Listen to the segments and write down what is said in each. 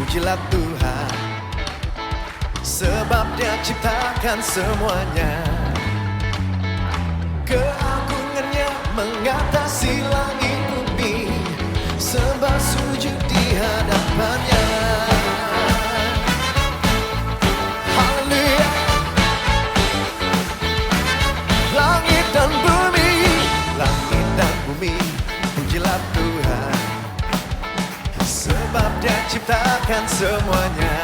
pujilah Tuhan, sebab Dia ciptakan semuanya. Keagungannya mengatasi langit bumi, sembah sujud di hadapannya. Haleluya. Langit dan bumi, pujilah Tuhan, sebab Dia ciptakan semuanya.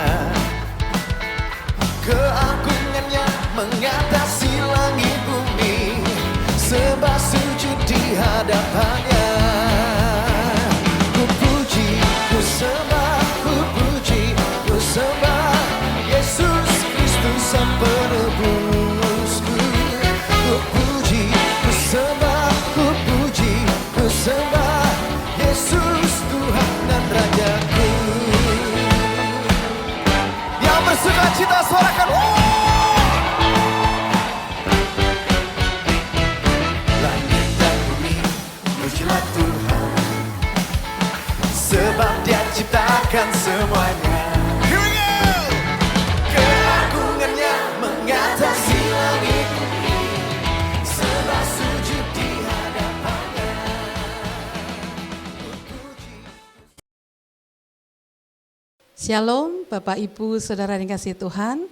Keagungannya mengatasi langit bumi, sembah sujud di hadapannya. Ku puji, ku sembah, ku puji, ku sembah Yesus Kristus Sang Penebusku. Ku puji, ku sembah, ku puji, ku sembah Yesus Tuhan dan Rajaku. Yang bersuka cita suarakan langit dan bumi, pujilah Tuhan, sebab Dia ciptakan semuanya. Here we go. Keagungannya mengatasi langit bumi, sembah sujud di hadapannya. Shalom Bapak Ibu Saudara yang kasih Tuhan.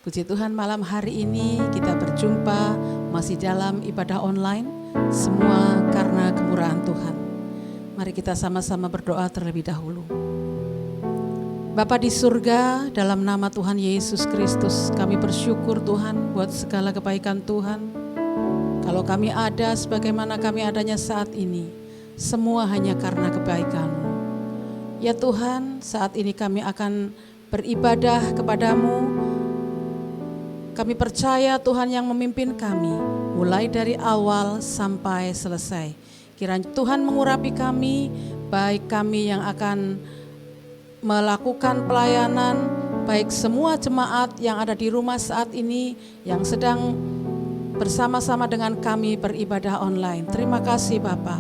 Puji Tuhan, malam hari ini kita berjumpa masih dalam ibadah online, semua karena kemurahan Tuhan. Mari kita sama-sama berdoa terlebih dahulu. Bapa di surga, dalam nama Tuhan Yesus Kristus, kami bersyukur Tuhan buat segala kebaikan Tuhan. Kalau kami ada sebagaimana kami adanya saat ini, semua hanya karena kebaikan-Mu. Ya Tuhan, saat ini kami akan beribadah kepadamu. Kami percaya Tuhan yang memimpin kami, mulai dari awal sampai selesai. Kiranya Tuhan mengurapi kami, baik kami yang akan melakukan pelayanan, baik semua jemaat yang ada di rumah saat ini, yang sedang bersama-sama dengan kami beribadah online. Terima kasih Bapa,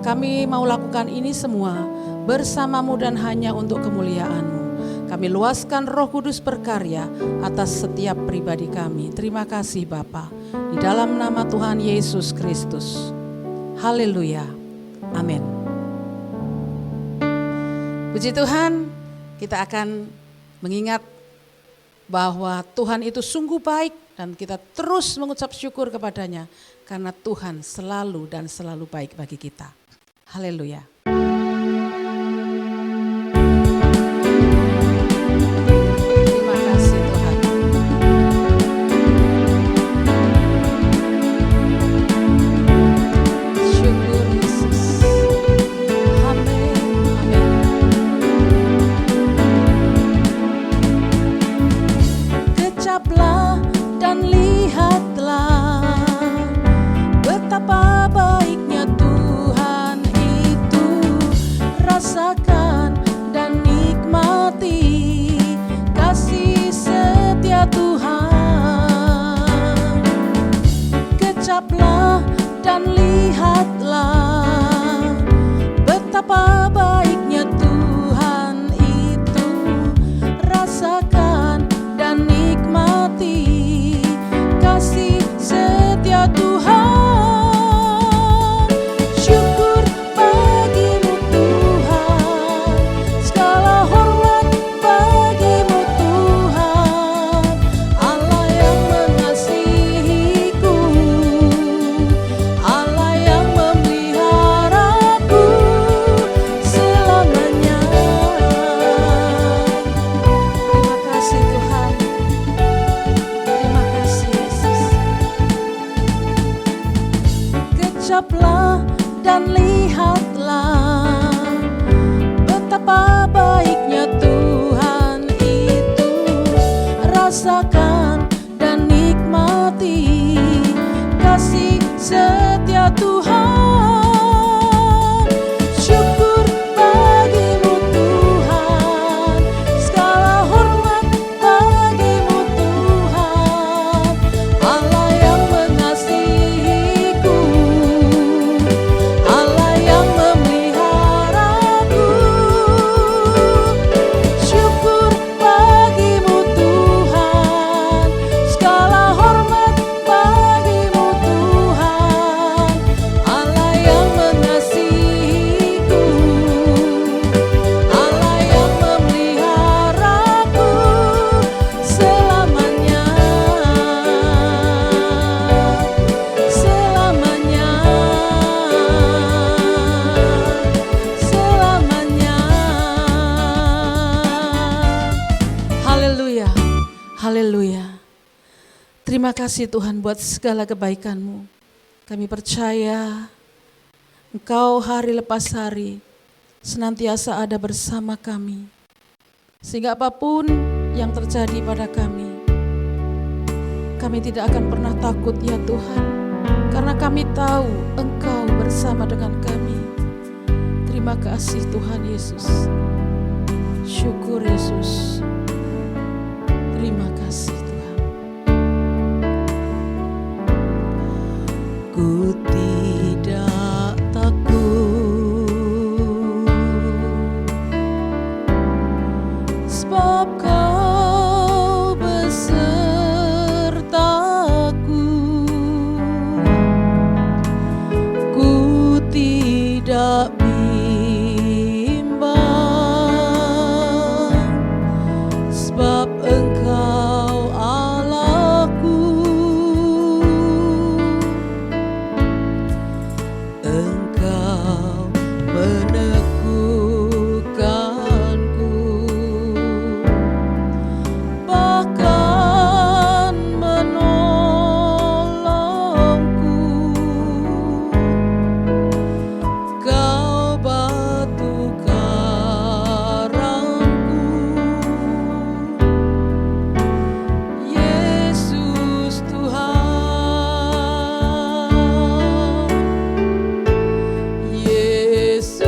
kami mau lakukan ini semua bersama-Mu dan hanya untuk kemuliaan-Mu. Kami luaskan Roh Kudus berkarya atas setiap pribadi kami. Terima kasih Bapa, di dalam nama Tuhan Yesus Kristus. Haleluya, amin. Puji Tuhan, kita akan mengingat bahwa Tuhan itu sungguh baik dan kita terus mengucap syukur kepadanya karena Tuhan selalu dan selalu baik bagi kita. Haleluya. Dan lihatlah betapa baiknya Tuhan itu. Rasakan dan nikmati kasih setia Tuhan. Kecaplah dan lihatlah betapa baiknya Tuhan itu. Rasakan dan nikmati kasih setia Tuhan. Syukur bagimu Tuhan, segala hormat bagimu Tuhan. Allah yang mengasihiku, Allah yang memeliharaku selamanya. Terima kasih Tuhan. Terima kasih Yesus. Kecaplah dan lihatlah betapa baiknya Tuhan itu. Rasakan dan nikmati kasih setia Tuhan. Syukur bagimu Tuhan, segala hormat bagimu Tuhan. Allah yang mengasihiku, Allah yang memeliharaku. Syukur Terima kasih Tuhan buat segala kebaikan-Mu. Kami percaya Engkau hari lepas hari senantiasa ada bersama kami. Sehingga apapun yang terjadi pada kami tidak akan pernah takut ya Tuhan. Karena kami tahu Engkau bersama dengan kami. Terima kasih Tuhan Yesus. Syukur Yesus. Terima kasih Tuhan. Ku tidak takut, sebab Kau besertaku. Ku tidak bimbang, sebab Engkau Allahku. Engkau meneguhkanku, bahkan menolongku. Kau batu karangku, Yesus Tuhan. Yesus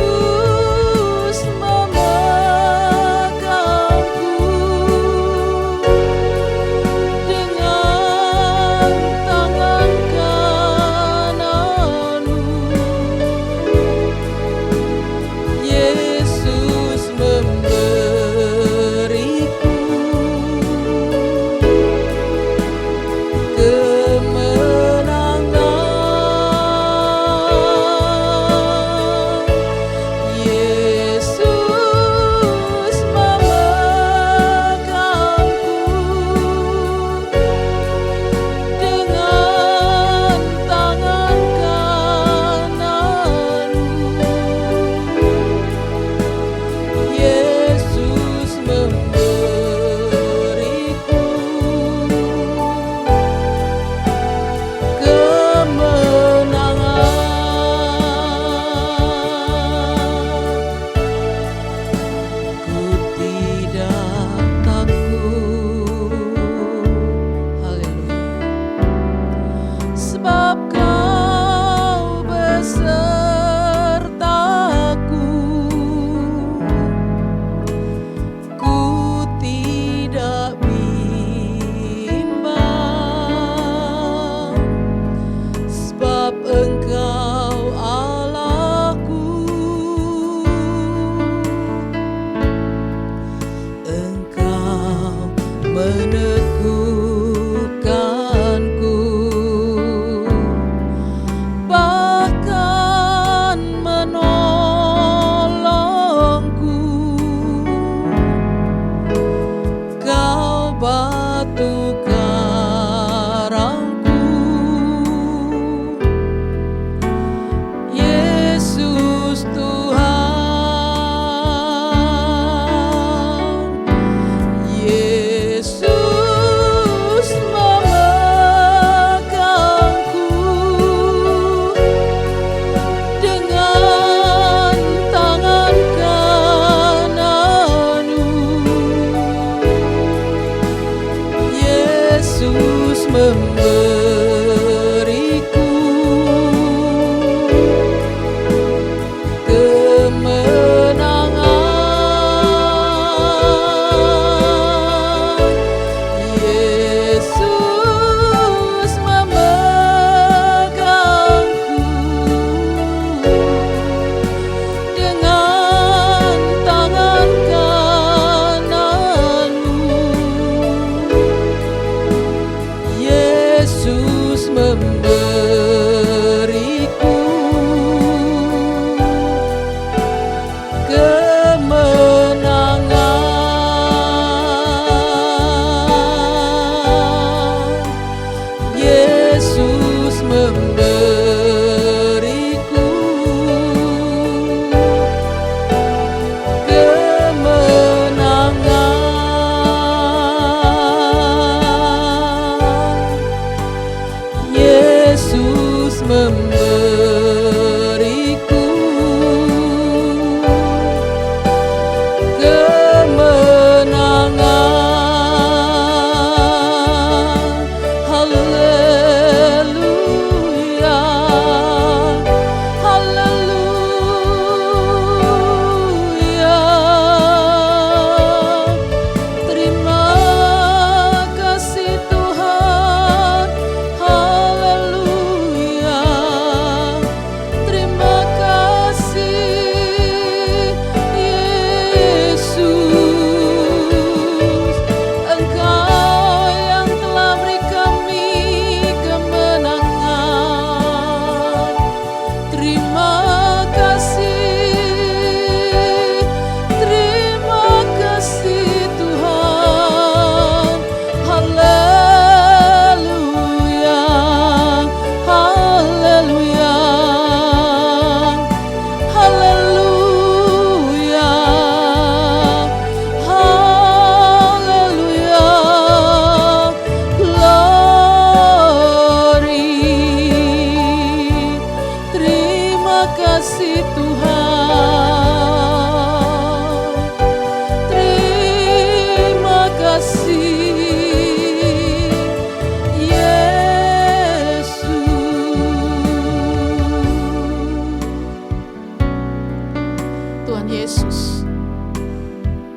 Tuhan Yesus,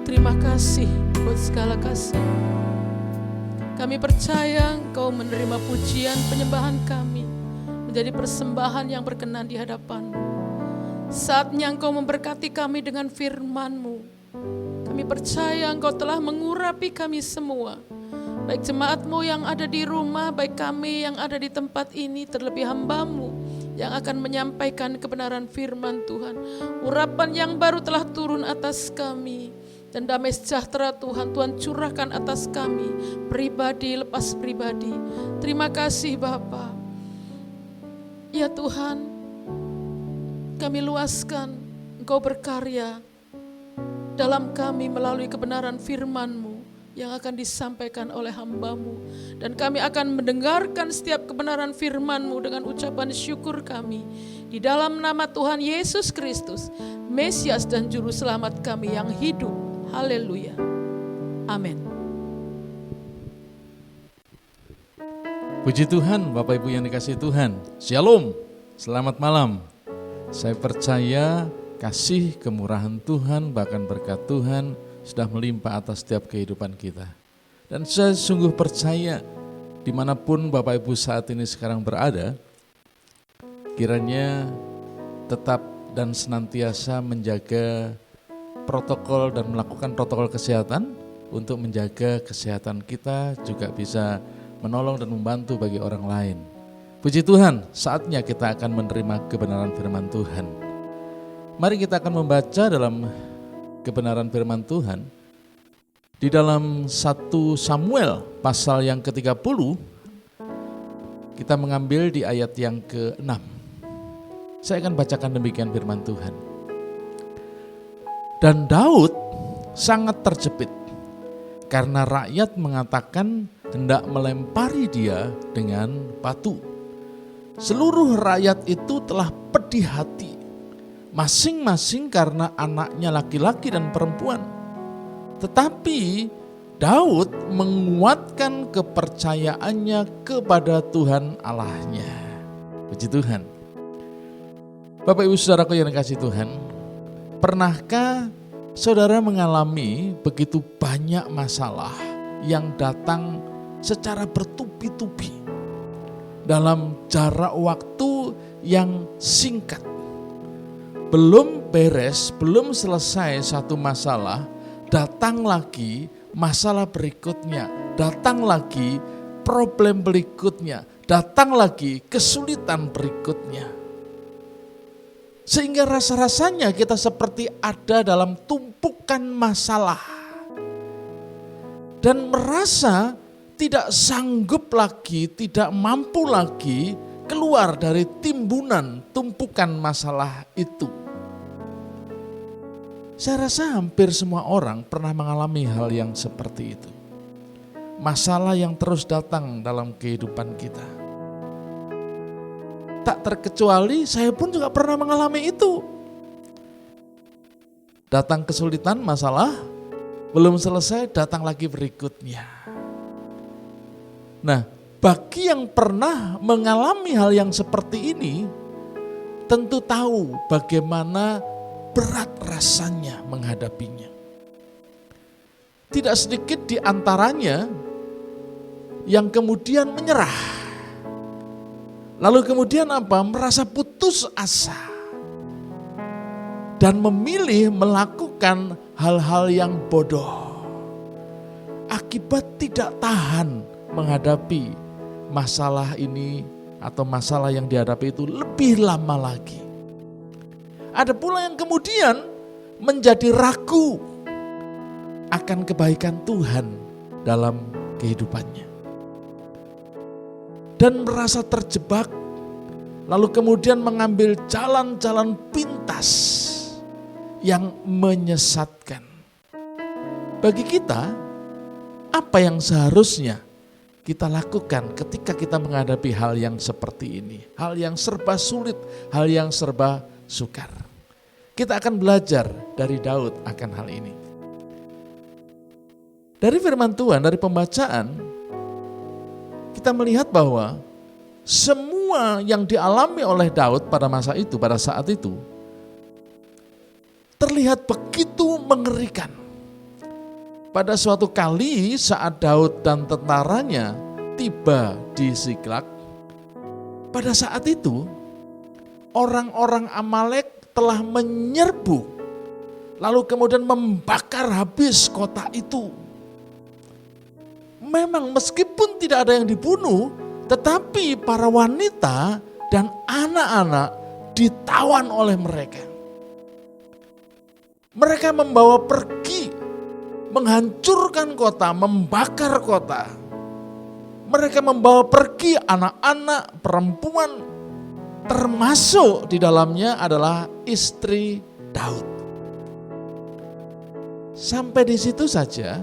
terima kasih buat segala kasih. Kami percaya Engkau menerima pujian penyembahan kami menjadi persembahan yang berkenan di hadapan-Mu. Saatnya Engkau memberkati kami dengan firman-Mu. Kami percaya Engkau telah mengurapi kami semua, baik jemaat-Mu yang ada di rumah, baik kami yang ada di tempat ini, terlebih hamba-Mu yang akan menyampaikan kebenaran firman Tuhan. Urapan yang baru telah turun atas kami, dan damai sejahtera Tuhan curahkan atas kami, pribadi lepas pribadi. Terima kasih Bapa. Ya Tuhan, kami luaskan Engkau berkarya dalam kami melalui kebenaran firman-Mu yang akan disampaikan oleh hamba-Mu. Dan kami akan mendengarkan setiap kebenaran firman-Mu dengan ucapan syukur kami. Di dalam nama Tuhan Yesus Kristus, Mesias dan Juru Selamat kami yang hidup. Haleluya. Amin. Puji Tuhan, Bapak Ibu yang dikasihi Tuhan. Shalom, selamat malam. Saya percaya kasih, kemurahan Tuhan, bahkan berkat Tuhan sudah melimpah atas setiap kehidupan kita. Dan saya sungguh percaya dimanapun Bapak Ibu saat ini sekarang berada, kiranya tetap dan senantiasa menjaga protokol dan melakukan protokol kesehatan untuk menjaga kesehatan kita, juga bisa menolong dan membantu bagi orang lain. Puji Tuhan, saatnya kita akan menerima kebenaran firman Tuhan. Mari kita akan membaca dalam kebenaran firman Tuhan di dalam 1 Samuel pasal yang ke-30. Kita mengambil di ayat yang ke-6. Saya akan bacakan demikian firman Tuhan. Dan Daud sangat terjepit karena rakyat mengatakan hendak melempari dia dengan batu. Seluruh rakyat itu telah pedih hati, masing-masing karena anaknya laki-laki dan perempuan. Tetapi Daud menguatkan kepercayaannya kepada Tuhan Allahnya. Puji Tuhan. Bapak Ibu Saudaraku yang dikasihi Tuhan, pernahkah saudara mengalami begitu banyak masalah yang datang secara bertubi-tubi dalam jarak waktu yang singkat? Belum beres, belum selesai satu masalah, datang lagi masalah berikutnya, datang lagi problem berikutnya, datang lagi kesulitan berikutnya. Sehingga rasa-rasanya kita seperti ada dalam tumpukan masalah dan merasa tidak sanggup lagi, tidak mampu lagi keluar dari timbunan tumpukan masalah itu. Saya rasa hampir semua orang pernah mengalami hal yang seperti itu. Masalah yang terus datang dalam kehidupan kita. Tak terkecuali saya pun juga pernah mengalami itu. Datang kesulitan, masalah, belum selesai, datang lagi berikutnya. Nah, bagi yang pernah mengalami hal yang seperti ini, tentu tahu bagaimana berat rasanya menghadapinya. Tidak sedikit di antaranya yang kemudian menyerah. Lalu kemudian apa? Merasa putus asa. Dan memilih melakukan hal-hal yang bodoh. Akibat tidak tahan menghadapi masalah ini atau masalah yang dihadapi itu lebih lama lagi. Ada pula yang kemudian menjadi ragu akan kebaikan Tuhan dalam kehidupannya. Dan merasa terjebak, lalu kemudian mengambil jalan-jalan pintas yang menyesatkan. Bagi kita, apa yang seharusnya kita lakukan ketika kita menghadapi hal yang seperti ini? Hal yang serba sulit, hal yang serba sukar. Kita akan belajar dari Daud akan hal ini. Dari firman Tuhan, dari pembacaan, kita melihat bahwa semua yang dialami oleh Daud pada masa itu, pada saat itu, terlihat terlihat begitu mengerikan. Pada suatu kali saat Daud dan tentaranya tiba di Siklak, pada saat itu orang-orang Amalek telah menyerbu, lalu kemudian membakar habis kota itu. Memang meskipun tidak ada yang dibunuh, tetapi para wanita dan anak-anak ditawan oleh mereka. Mereka membawa pergi, menghancurkan kota, membakar kota. Mereka membawa pergi anak-anak, perempuan, termasuk di dalamnya adalah istri Daud. Sampai di situ saja,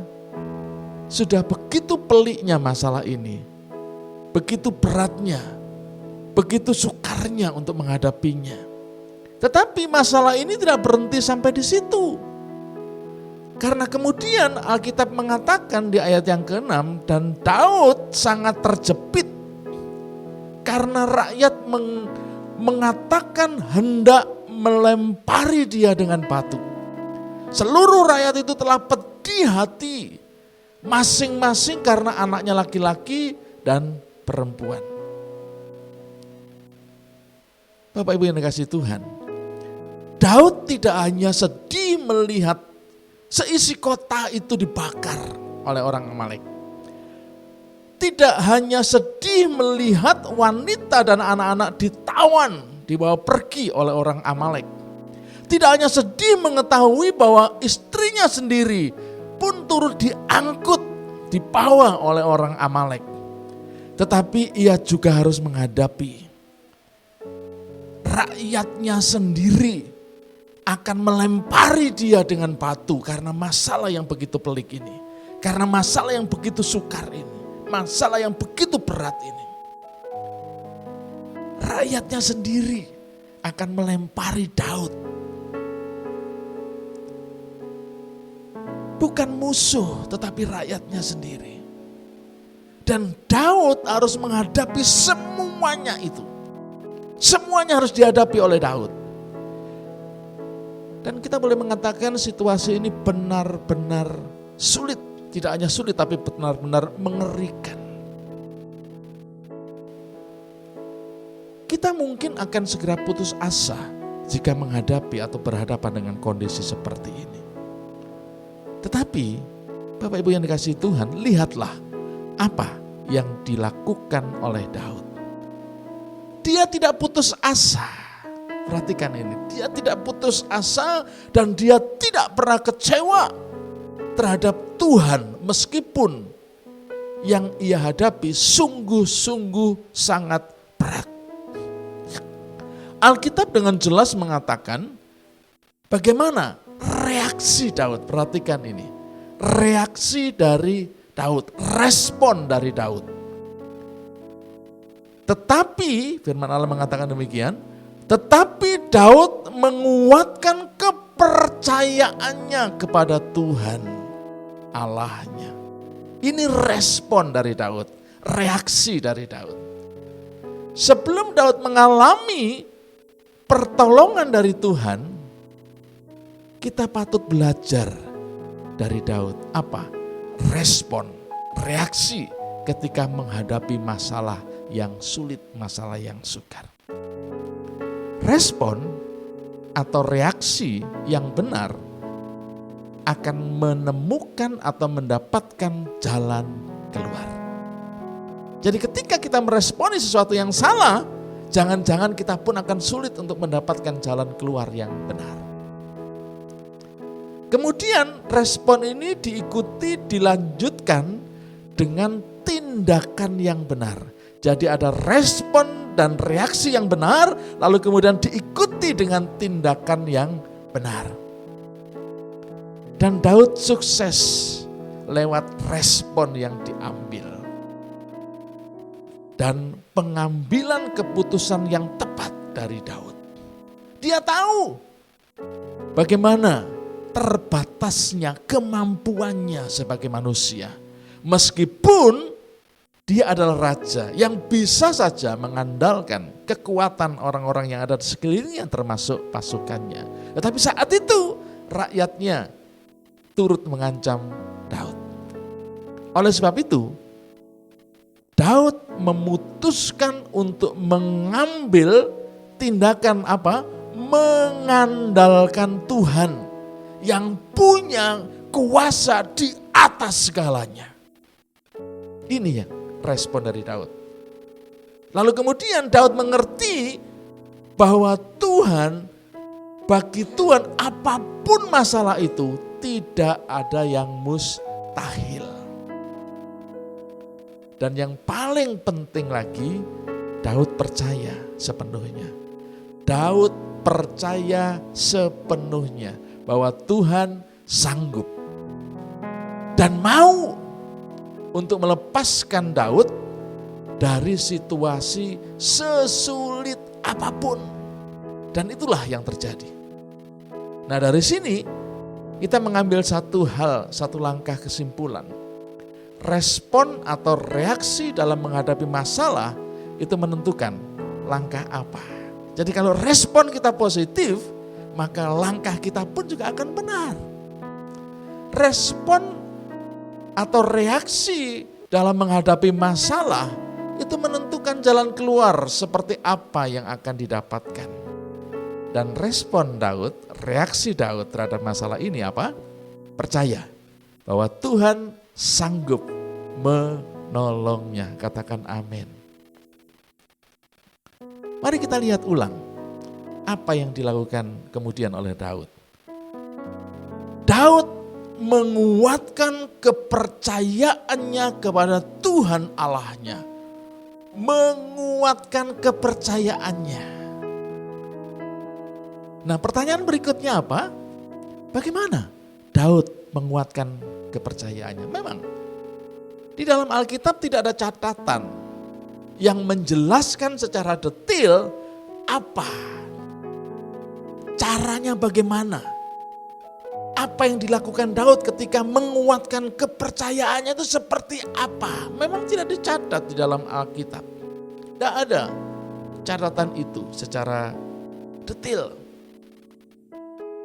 sudah begitu peliknya masalah ini, begitu beratnya, begitu sukarnya untuk menghadapinya. Tetapi masalah ini tidak berhenti sampai di situ. Karena kemudian Alkitab mengatakan di ayat yang ke-6, dan Daud sangat terjepit karena rakyat mengatakan hendak melempari dia dengan batu. Seluruh rakyat itu telah pedih hati, masing-masing karena anaknya laki-laki dan perempuan. Bapak Ibu yang dikasihi Tuhan, Daud tidak hanya sedih melihat seisi kota itu dibakar oleh orang Amalek. Tidak hanya sedih melihat wanita dan anak-anak ditawan, dibawa pergi oleh orang Amalek. Tidak hanya sedih mengetahui bahwa istrinya sendiri pun turut diangkut, dibawa oleh orang Amalek. Tetapi ia juga harus menghadapi rakyatnya sendiri akan melempari dia dengan batu karena masalah yang begitu pelik ini. Karena masalah yang begitu sukar ini. Masalah yang begitu berat ini. Rakyatnya sendiri akan melempari Daud. Bukan musuh tetapi rakyatnya sendiri. Dan Daud harus menghadapi semuanya itu. Semuanya harus dihadapi oleh Daud. Dan kita boleh mengatakan situasi ini benar-benar sulit. Tidak hanya sulit tapi benar-benar mengerikan. Kita mungkin akan segera putus asa jika menghadapi atau berhadapan dengan kondisi seperti ini. Tetapi Bapak Ibu yang dikasihi Tuhan, lihatlah apa yang dilakukan oleh Daud. Dia tidak putus asa. Perhatikan ini, dia tidak putus asa dan dia tidak pernah kecewa terhadap Tuhan meskipun yang ia hadapi sungguh-sungguh sangat berat. Alkitab dengan jelas mengatakan bagaimana reaksi Daud. Perhatikan ini, reaksi dari Daud, respon dari Daud. Tetapi firman Allah mengatakan demikian, tetapi Daud menguatkan kepercayaannya kepada Tuhan Allahnya. Ini respon dari Daud, reaksi dari Daud. Sebelum Daud mengalami pertolongan dari Tuhan, kita patut belajar dari Daud. Apa? Respon, reaksi ketika menghadapi masalah yang sulit, masalah yang sukar. Respon atau reaksi yang benar akan menemukan atau mendapatkan jalan keluar. Jadi ketika kita meresponi sesuatu yang salah, jangan-jangan kita pun akan sulit untuk mendapatkan jalan keluar yang benar. Kemudian respon ini diikuti, dilanjutkan dengan tindakan yang benar. Jadi ada respon dan reaksi yang benar, lalu kemudian diikuti dengan tindakan yang benar. Dan Daud sukses lewat respon yang diambil. Dan pengambilan keputusan yang tepat dari Daud. Dia tahu bagaimana terbatasnya kemampuannya sebagai manusia. Meskipun dia adalah raja yang bisa saja mengandalkan kekuatan orang-orang yang ada di sekelilingnya termasuk pasukannya. Tetapi saat itu rakyatnya turut mengancam Daud. Oleh sebab itu, Daud memutuskan untuk mengambil tindakan apa? Mengandalkan Tuhan yang punya kuasa di atas segalanya. Ini yang respon dari Daud. Lalu kemudian Daud mengerti bahwa bagi Tuhan apapun masalah itu tidak ada yang mustahil. Dan yang paling penting lagi, Daud percaya sepenuhnya. Daud percaya sepenuhnya bahwa Tuhan sanggup dan mau untuk melepaskan Daud dari situasi sesulit apapun. Dan itulah yang terjadi. Nah, dari sini kita mengambil satu langkah kesimpulan. Respon atau reaksi dalam menghadapi masalah itu menentukan langkah apa. Jadi kalau respon kita positif, maka langkah kita pun juga akan benar. Respon atau reaksi dalam menghadapi masalah itu menentukan jalan keluar seperti apa yang akan didapatkan. Dan respon Daud, reaksi Daud terhadap masalah ini apa? Percaya bahwa Tuhan sanggup menolongnya. Katakan amin. Mari kita lihat ulang apa yang dilakukan kemudian oleh Daud. Daud menguatkan kepercayaannya kepada Tuhan Allahnya. Menguatkan kepercayaannya. Nah, pertanyaan berikutnya apa? Bagaimana Daud menguatkan kepercayaannya? Memang di dalam Alkitab tidak ada catatan yang menjelaskan secara detail apa caranya, bagaimana. Apa yang dilakukan Daud ketika menguatkan kepercayaannya itu seperti apa? Memang tidak dicatat di dalam Alkitab. Tidak ada catatan itu secara detail.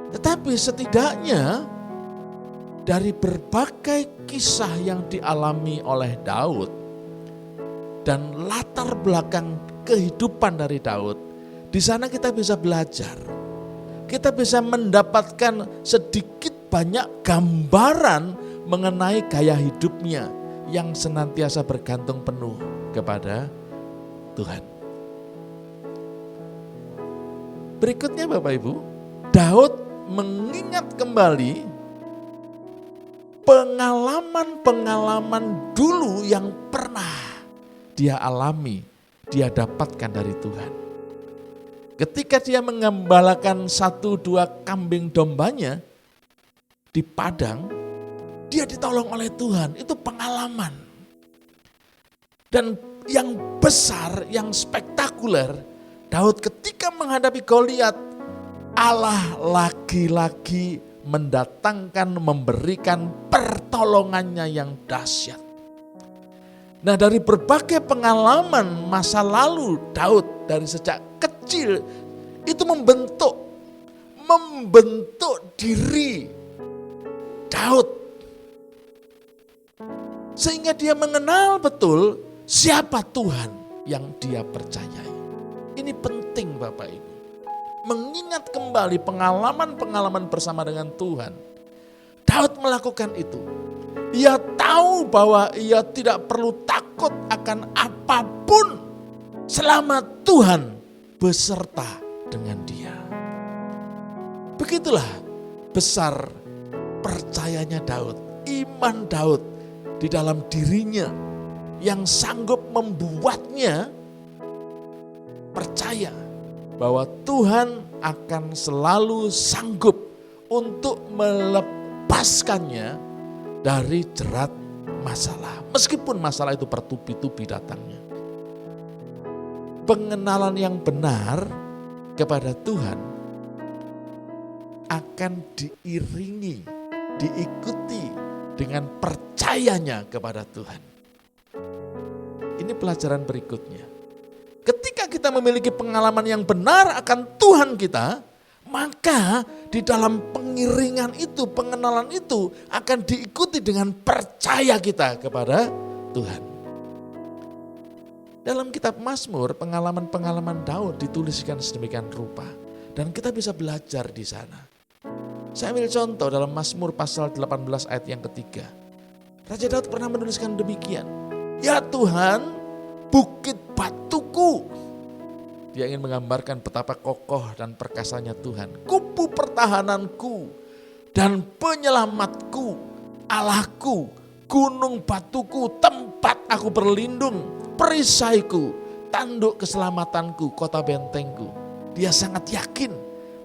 Tetapi setidaknya dari berbagai kisah yang dialami oleh Daud dan latar belakang kehidupan dari Daud, di sana kita bisa belajar. Kita bisa mendapatkan sedikit banyak gambaran mengenai gaya hidupnya yang senantiasa bergantung penuh kepada Tuhan. Berikutnya Bapak Ibu, Daud mengingat kembali pengalaman-pengalaman dulu yang pernah dia alami, dia dapatkan dari Tuhan. Ketika dia mengembalakan 1-2 kambing dombanya di padang, dia ditolong oleh Tuhan, itu pengalaman. Dan yang besar, yang spektakuler, Daud ketika menghadapi Goliat, Allah lagi-lagi mendatangkan, memberikan pertolongannya yang dahsyat. Nah, dari berbagai pengalaman masa lalu Daud dari sejak kecil itu membentuk diri Daud. Sehingga dia mengenal betul siapa Tuhan yang dia percayai. Ini penting Bapak Ibu. Mengingat kembali pengalaman-pengalaman bersama dengan Tuhan. Daud melakukan itu. Ia tahu bahwa ia tidak perlu takut akan apapun selama Tuhan beserta dengan dia. Begitulah besar percayanya Daud, iman Daud di dalam dirinya yang sanggup membuatnya percaya bahwa Tuhan akan selalu sanggup untuk melepaskannya dari jerat masalah. Meskipun masalah itu bertubi-tubi datangnya. Pengenalan yang benar kepada Tuhan akan diiringi, diikuti dengan percayanya kepada Tuhan. Ini pelajaran berikutnya. Ketika kita memiliki pengalaman yang benar akan Tuhan kita, maka di dalam pengiringan itu, pengenalan itu akan diikuti dengan percaya kita kepada Tuhan. Dalam kitab Mazmur, pengalaman-pengalaman Daud dituliskan sedemikian rupa. Dan kita bisa belajar di sana. Saya ambil contoh dalam Mazmur pasal 18 ayat yang ketiga. Raja Daud pernah menuliskan demikian. Ya Tuhan, bukit batuku. Dia ingin menggambarkan betapa kokoh dan perkasanya Tuhan. Kubu pertahananku dan penyelamatku, Allahku, gunung batuku, tempat aku berlindung, perisaiku, tanduk keselamatanku, kota bentengku. Dia sangat yakin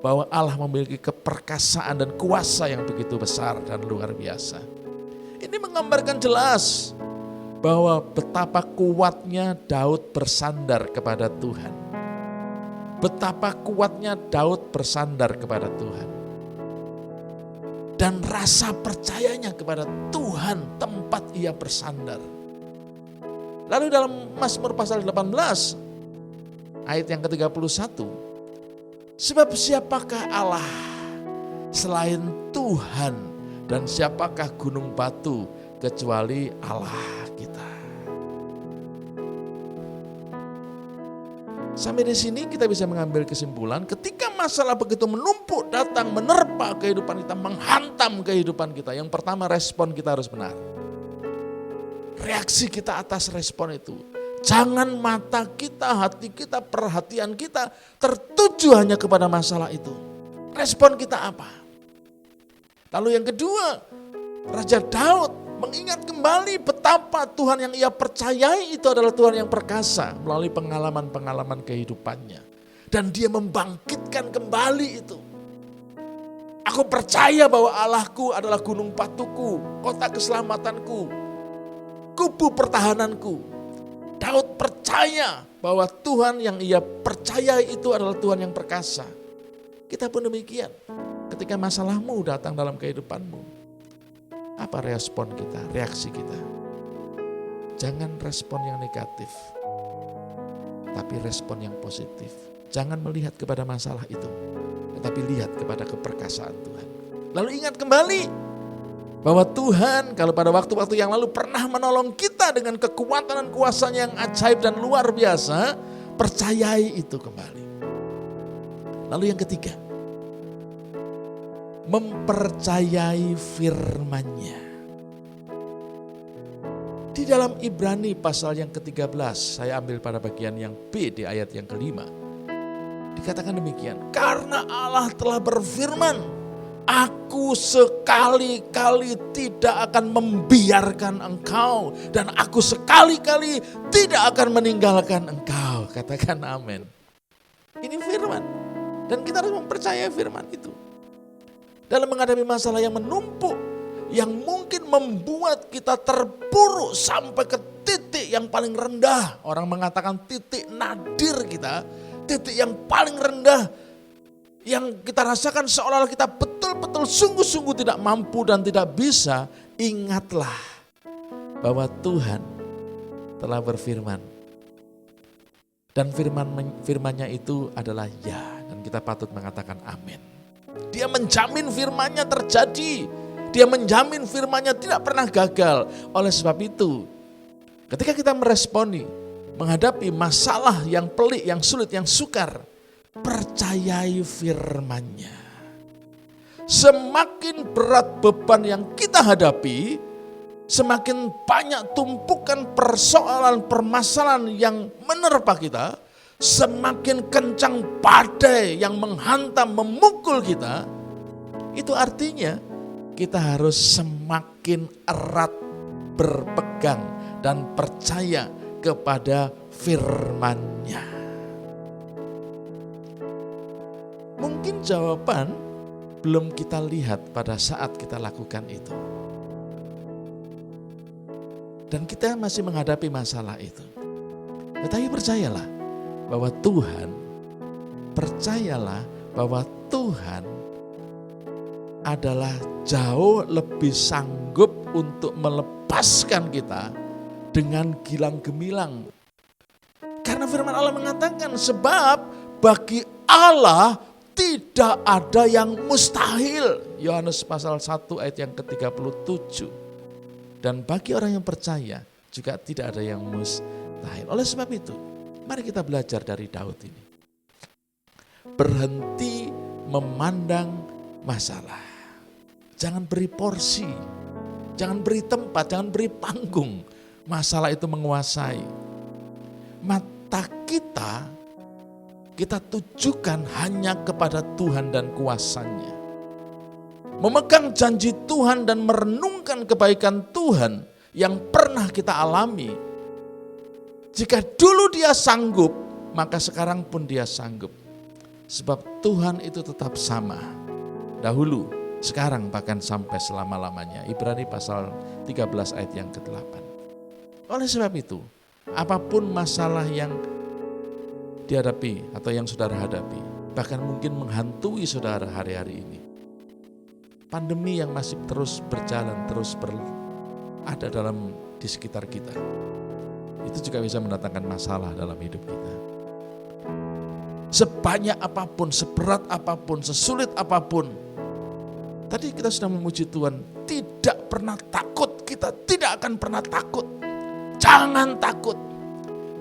bahwa Allah memiliki keperkasaan dan kuasa yang begitu besar dan luar biasa. Ini menggambarkan jelas bahwa betapa kuatnya Daud bersandar kepada Tuhan. Betapa kuatnya Daud bersandar kepada Tuhan. Dan rasa percayanya kepada Tuhan tempat ia bersandar. Lalu dalam Mazmur pasal 18 ayat yang ke-31. Sebab siapakah Allah selain Tuhan dan siapakah gunung batu kecuali Allah kita. Sampai di sini kita bisa mengambil kesimpulan ketika masalah begitu menumpuk datang menerpa kehidupan kita, menghantam kehidupan kita. Yang pertama respon kita harus benar. Reaksi kita atas respon itu. Jangan mata kita, hati kita, perhatian kita tertuju hanya kepada masalah itu. Respon kita apa? Lalu yang kedua, Raja Daud mengingat kembali betapa Tuhan yang ia percayai itu adalah Tuhan yang perkasa melalui pengalaman-pengalaman kehidupannya. Dan dia membangkitkan kembali itu. Aku percaya bahwa Allahku adalah gunung batuku, kota keselamatanku, kubu pertahananku. Daud percaya bahwa Tuhan yang ia percayai itu adalah Tuhan yang perkasa. Kita pun demikian. Ketika masalahmu datang dalam kehidupanmu, apa respon kita, reaksi kita? Jangan respon yang negatif, tapi respon yang positif. Jangan melihat kepada masalah itu, tetapi lihat kepada keperkasaan Tuhan. Lalu ingat kembali bahwa Tuhan kalau pada waktu-waktu yang lalu pernah menolong kita dengan kekuatan dan kuasanya yang ajaib dan luar biasa, percayai itu kembali. Lalu yang ketiga, mempercayai firman-Nya. Di dalam Ibrani pasal yang ke-13, saya ambil pada bagian yang B di ayat yang ke-5. Dikatakan demikian, karena Allah telah berfirman, aku sekali-kali tidak akan membiarkan engkau dan aku sekali-kali tidak akan meninggalkan engkau. Katakan amin. Ini firman dan kita harus mempercayai firman itu. Dalam menghadapi masalah yang menumpuk, yang mungkin membuat kita terpuruk sampai ke titik yang paling rendah. Orang mengatakan titik nadir kita, titik yang paling rendah. Yang kita rasakan seolah-olah kita betul-betul sungguh-sungguh tidak mampu dan tidak bisa. Ingatlah bahwa Tuhan telah berfirman. Dan firman-Nya itu adalah ya. Dan kita patut mengatakan amin. Dia menjamin firman-Nya terjadi. Dia menjamin firman-Nya tidak pernah gagal. Oleh sebab itu, ketika kita meresponi, menghadapi masalah yang pelik, yang sulit, yang sukar, percayai firman-Nya. Semakin berat beban yang kita hadapi, semakin banyak tumpukan persoalan, permasalahan yang menerpa kita, semakin kencang badai yang menghantam, memukul kita, itu artinya kita harus semakin erat berpegang dan percaya kepada firman-Nya. Mungkin jawaban belum kita lihat pada saat kita lakukan itu. Dan kita masih menghadapi masalah itu. Tetapi percayalah bahwa Tuhan adalah jauh lebih sanggup untuk melepaskan kita dengan gilang gemilang. Karena firman Allah mengatakan sebab bagi Allah tidak ada yang mustahil. Yohanes pasal 1 ayat yang ke-37. Dan bagi orang yang percaya juga tidak ada yang mustahil. Oleh sebab itu, mari kita belajar dari Daud ini. Berhenti memandang masalah. Jangan beri porsi, jangan beri tempat, jangan beri panggung. Masalah itu menguasai. Mata kita tujukan hanya kepada Tuhan dan kuasa-Nya. Memegang janji Tuhan dan merenungkan kebaikan Tuhan yang pernah kita alami. Jika dulu Dia sanggup, maka sekarang pun Dia sanggup. Sebab Tuhan itu tetap sama. Dahulu, sekarang bahkan sampai selama-lamanya. Ibrani pasal 13 ayat yang ke-8. Oleh sebab itu, apapun masalah yang dihadapi atau yang saudara hadapi, bahkan mungkin menghantui saudara hari-hari ini. Pandemi yang masih terus berjalan, ada di sekitar kita. Itu juga bisa mendatangkan masalah dalam hidup kita. Sebanyak apapun, seberat apapun, sesulit apapun. Tadi kita sudah memuji Tuhan, tidak pernah takut, kita tidak akan pernah takut. Jangan takut.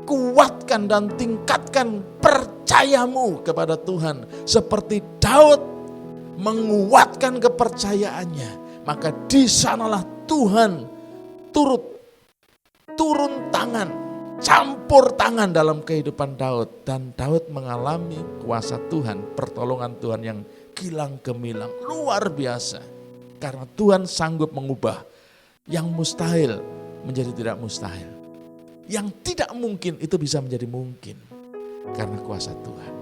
Kuatkan dan tingkatkan percayamu kepada Tuhan. Seperti Daud menguatkan kepercayaannya, maka di sanalah Tuhan turun tangan, campur tangan dalam kehidupan Daud. Dan Daud mengalami kuasa Tuhan, pertolongan Tuhan yang gilang gemilang, luar biasa. Karena Tuhan sanggup mengubah yang mustahil menjadi tidak mustahil. Yang tidak mungkin itu bisa menjadi mungkin karena kuasa Tuhan.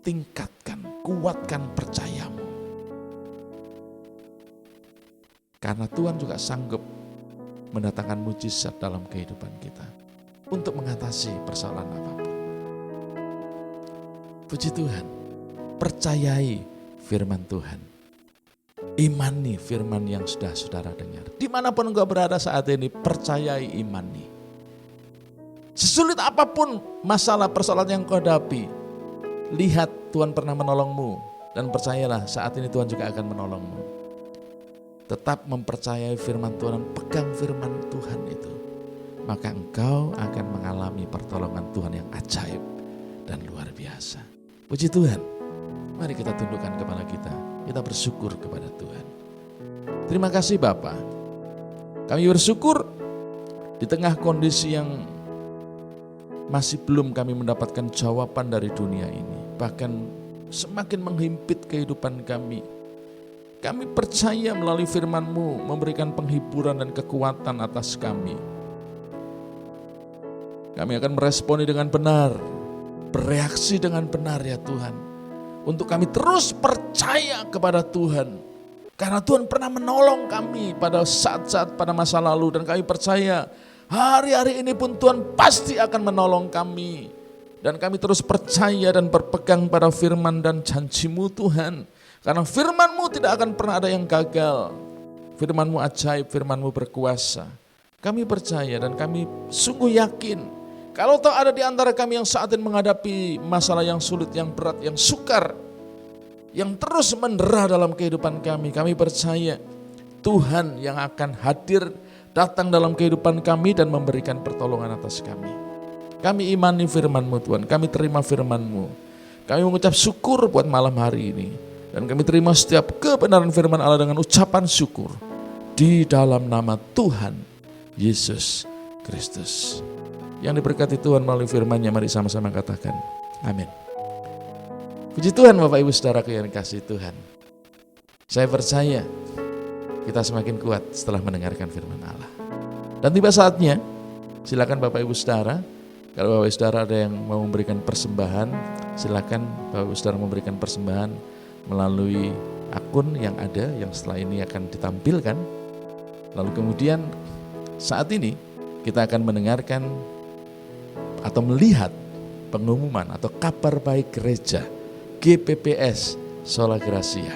Tingkatkan, kuatkan percayamu. Karena Tuhan juga sanggup mendatangkan mujizat dalam kehidupan kita untuk mengatasi persoalan apapun. Puji Tuhan, percayai firman Tuhan. Imani firman yang sudah saudara dengar. Dimanapun engkau berada saat ini, percayai, imani. Sesulit apapun masalah persoalan yang kau hadapi, lihat Tuhan pernah menolongmu. Dan percayalah saat ini Tuhan juga akan menolongmu. Tetap mempercayai firman Tuhan, pegang firman Tuhan itu. Maka engkau akan mengalami pertolongan Tuhan yang ajaib dan luar biasa. Puji Tuhan, mari kita tundukkan kepala kita. Kita bersyukur kepada Tuhan. Terima kasih Bapa. Kami bersyukur di tengah kondisi yang masih belum kami mendapatkan jawaban dari dunia ini. Bahkan semakin menghimpit kehidupan kami. Kami percaya melalui firman-Mu memberikan penghiburan dan kekuatan atas kami. Kami akan meresponi dengan benar, bereaksi dengan benar ya Tuhan. Untuk kami terus percaya kepada Tuhan. Karena Tuhan pernah menolong kami pada saat-saat pada masa lalu. Dan kami percaya hari-hari ini pun Tuhan pasti akan menolong kami. Dan kami terus percaya dan berpegang pada firman dan janji-Mu Tuhan. Karena firman-Mu tidak akan pernah ada yang gagal. Firman-Mu ajaib, firman-Mu berkuasa. Kami percaya dan kami sungguh yakin. Kalau toh ada di antara kami yang saat ini menghadapi masalah yang sulit, yang berat, yang sukar, yang terus mendera dalam kehidupan kami percaya Tuhan yang akan hadir datang dalam kehidupan kami dan memberikan pertolongan atas kami. Kami imani firman-Mu Tuhan, kami terima firman-Mu. Kami mengucap syukur buat malam hari ini. Dan kami terima setiap kebenaran firman Allah dengan ucapan syukur. Di dalam nama Tuhan Yesus Kristus. Yang diberkati Tuhan melalui firman-Nya, mari sama-sama katakan amin. Puji Tuhan Bapak Ibu Saudaraku yang dikasihi Tuhan. Saya percaya kita semakin kuat setelah mendengarkan firman Allah. Dan tiba saatnya, silakan Bapak Ibu Saudara, kalau Bapak Ibu Saudara ada yang mau memberikan persembahan, silakan Bapak Ibu Saudara memberikan persembahan melalui akun yang ada, yang setelah ini akan ditampilkan. Lalu kemudian saat ini kita akan mendengarkan atau melihat pengumuman atau kabar baik gereja GPPS Sola Gracia.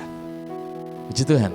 Puji Tuhan.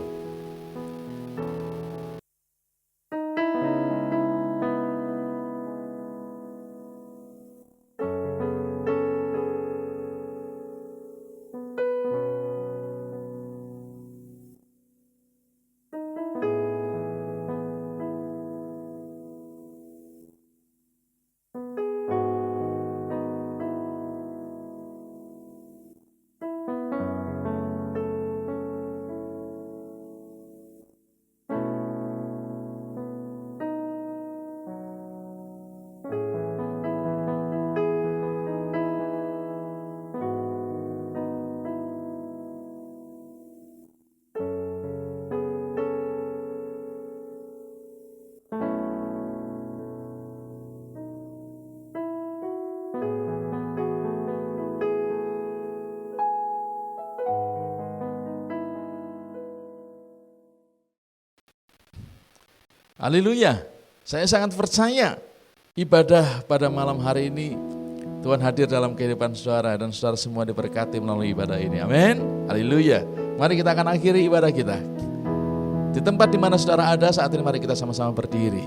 Haleluya. Saya sangat percaya ibadah pada malam hari ini Tuhan hadir dalam kehidupan saudara dan saudara semua diberkati melalui ibadah ini. Amin. Haleluya. Mari kita akan akhiri ibadah kita. Di tempat di mana saudara ada saat ini, mari kita sama-sama berdiri.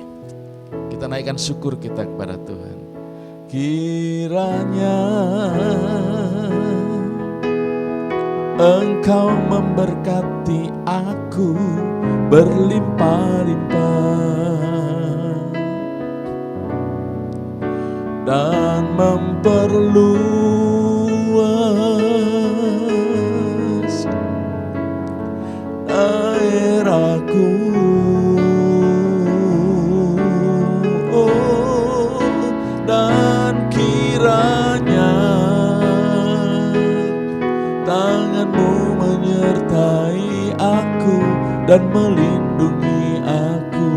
Kita naikkan syukur kita kepada Tuhan. Kiranya Engkau memberkati aku berlimpah-limpah dan memperluas daerahku, dan kiranya tanganmu menyertai aku dan melindungi aku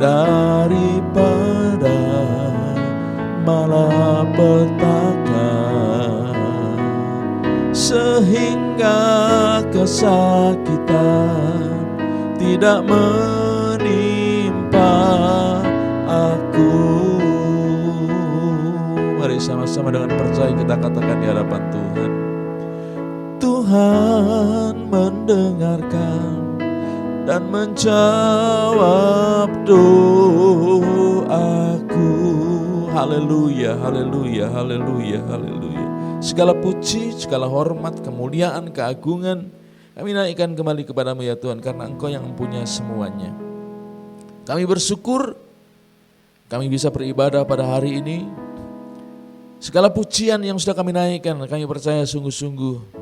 daripada malapetaka, sehingga kesakitan tidak menimpa aku. Mari sama-sama dengan percaya kita katakan di hadapan Tuhan. Tuhan mendengarkan dan menjawab doaku. Haleluya, haleluya, haleluya, haleluya. Segala puji, segala hormat, kemuliaan, keagungan kami naikkan kembali kepadamu ya Tuhan, karena Engkau yang mempunyai semuanya. Kami bersyukur kami bisa beribadah pada hari ini. Segala pujian yang sudah kami naikkan, kami percaya sungguh-sungguh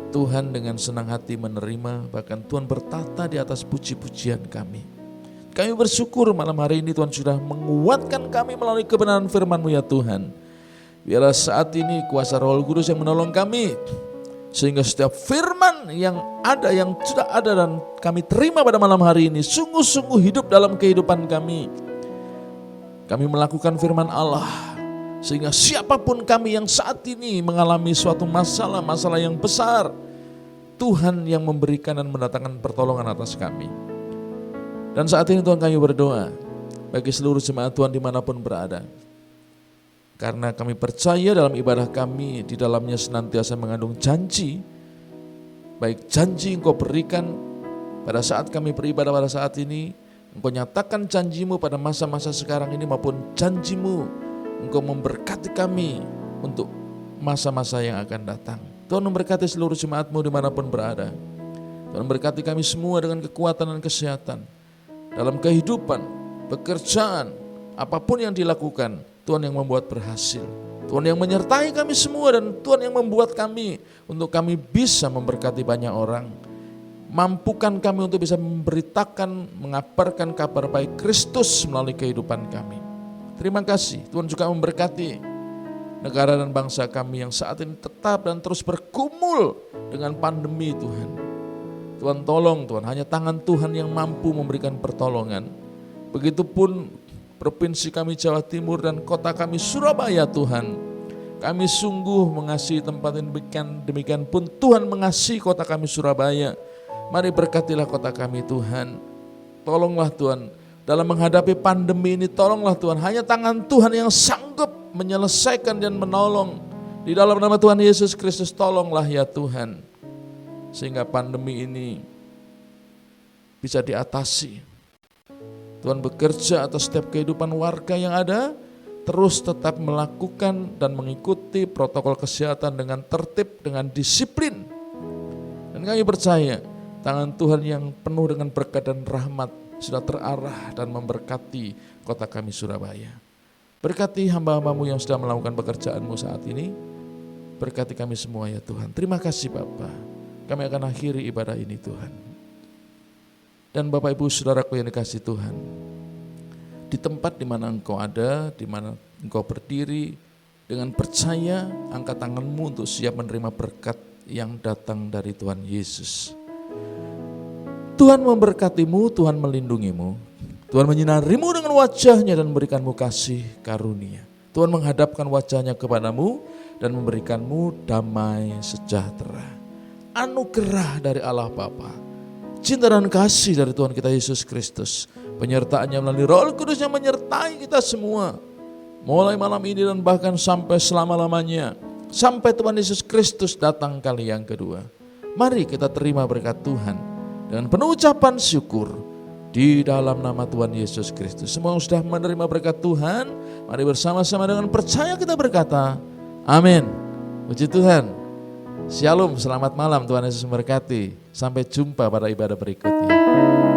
Tuhan dengan senang hati menerima, bahkan Tuhan bertata di atas puji-pujian kami. Kami bersyukur malam hari ini Tuhan sudah menguatkan kami melalui kebenaran firman-Mu ya Tuhan. Biarlah saat ini kuasa Roh Kudus yang menolong kami, sehingga setiap firman yang ada, yang sudah ada dan kami terima pada malam hari ini sungguh-sungguh hidup dalam kehidupan kami. Kami melakukan firman Allah, sehingga siapapun kami yang saat ini mengalami suatu masalah yang besar, Tuhan yang memberikan dan mendatangkan pertolongan atas kami. Dan saat ini Tuhan kami berdoa bagi seluruh jemaat Tuhan dimanapun berada. Karena kami percaya dalam ibadah kami di dalamnya senantiasa mengandung janji. Baik janji Engkau berikan pada saat kami beribadah pada saat ini, Engkau nyatakan janji-Mu pada masa-masa sekarang ini, maupun janji-Mu Engkau memberkati kami untuk masa-masa yang akan datang. Tuhan memberkati seluruh jemaat-Mu dimanapun berada. Tuhan memberkati kami semua dengan kekuatan dan kesehatan dalam kehidupan, pekerjaan, apapun yang dilakukan. Tuhan yang membuat berhasil. Tuhan yang menyertai kami semua, dan Tuhan yang membuat kami untuk kami bisa memberkati banyak orang. Mampukan kami untuk bisa memberitakan, mengabarkan kabar baik Kristus melalui kehidupan kami. Terima kasih. Tuhan juga memberkati negara dan bangsa kami yang saat ini tetap dan terus bergumul dengan pandemi Tuhan. Tuhan tolong Tuhan, hanya tangan Tuhan yang mampu memberikan pertolongan. Begitupun provinsi kami Jawa Timur dan kota kami Surabaya Tuhan. Kami sungguh mengasihi tempat ini, demikian pun Tuhan mengasihi kota kami Surabaya. Mari berkatilah kota kami Tuhan. Tolonglah Tuhan dalam menghadapi pandemi ini, tolonglah Tuhan. Hanya tangan Tuhan yang sanggup menyelesaikan dan menolong. Di dalam nama Tuhan Yesus Kristus tolonglah ya Tuhan. Sehingga pandemi ini bisa diatasi. Tuhan bekerja atas setiap kehidupan warga yang ada, terus tetap melakukan dan mengikuti protokol kesehatan dengan tertib, dengan disiplin. Dan kami percaya tangan Tuhan yang penuh dengan berkat dan rahmat sudah terarah dan memberkati kota kami Surabaya. Berkati hamba-hambamu yang sudah melakukan pekerjaanmu saat ini. Berkati kami semua ya Tuhan. Terima kasih Bapa. Kami akan akhiri ibadah ini Tuhan. Dan Bapak Ibu Saudaraku yang dikasihi Tuhan, di tempat di mana engkau ada, di mana engkau berdiri, dengan percaya angkat tanganmu untuk siap menerima berkat yang datang dari Tuhan Yesus. Tuhan memberkatimu, Tuhan melindungimu, Tuhan menyinarimu dengan wajahnya dan memberikanmu kasih karunia. Tuhan menghadapkan wajahnya kepadamu dan memberikanmu damai sejahtera. Anugerah dari Allah Bapa, cinta dan kasih dari Tuhan kita Yesus Kristus, penyertaannya melalui Roh Kudus yang menyertai kita semua, mulai malam ini dan bahkan sampai selama-lamanya, sampai Tuhan Yesus Kristus datang kali yang kedua. Mari kita terima berkat Tuhan dengan penuh ucapan syukur di dalam nama Tuhan Yesus Kristus. Semua yang sudah menerima berkat Tuhan, mari bersama-sama dengan percaya kita berkata, amin. Puji Tuhan. Shalom, selamat malam, Tuhan Yesus memberkati. Sampai jumpa pada ibadah berikutnya.